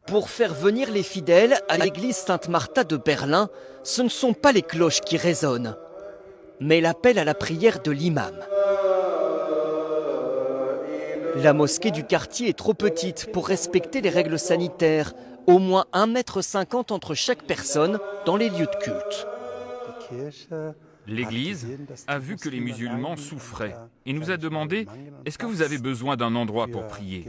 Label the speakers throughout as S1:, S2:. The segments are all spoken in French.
S1: Pour faire venir les fidèles à l'église Sainte-Martha de Berlin, ce ne sont pas les cloches qui résonnent, mais l'appel à la prière de l'imam. La mosquée du quartier est trop petite pour respecter les règles sanitaires. Au moins 1,50 m entre chaque personne dans les lieux de culte.
S2: L'Église a vu que les musulmans souffraient et nous a demandé « Est-ce que vous avez besoin d'un endroit pour prier ?»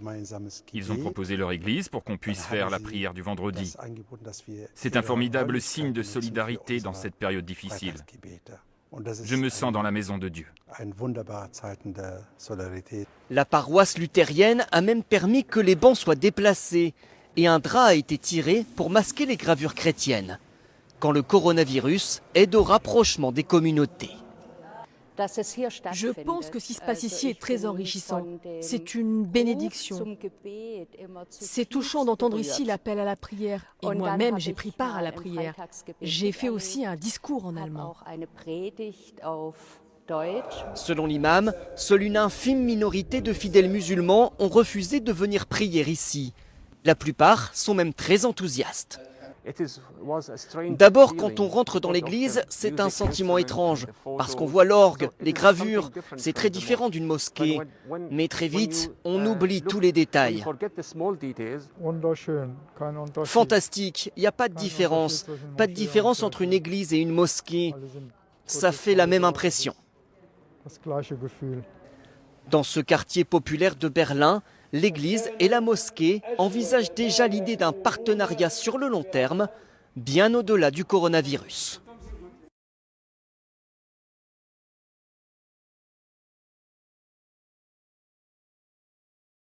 S2: Ils ont proposé leur église pour qu'on puisse faire la prière du vendredi. C'est un formidable signe de solidarité dans cette période difficile. Je me sens dans la maison de Dieu.
S1: La paroisse luthérienne a même permis que les bancs soient déplacés et un drap a été tiré pour masquer les gravures chrétiennes, quand le coronavirus aide au rapprochement des communautés.
S3: Je pense que ce qui se passe ici est très enrichissant. C'est une bénédiction. C'est touchant d'entendre ici l'appel à la prière. Et moi-même, j'ai pris part à la prière. J'ai fait aussi un discours en allemand.
S1: Selon l'imam, seule une infime minorité de fidèles musulmans ont refusé de venir prier ici. La plupart sont même très enthousiastes. D'abord, quand on rentre dans l'église, c'est un sentiment étrange, parce qu'on voit l'orgue, les gravures, c'est très différent d'une mosquée. Mais très vite, on oublie tous les détails. Fantastique, il n'y a pas de différence. Pas de différence entre une église et une mosquée. Ça fait la même impression. Dans ce quartier populaire de Berlin, l'église et la mosquée envisagent déjà l'idée d'un partenariat sur le long terme, bien au-delà du coronavirus.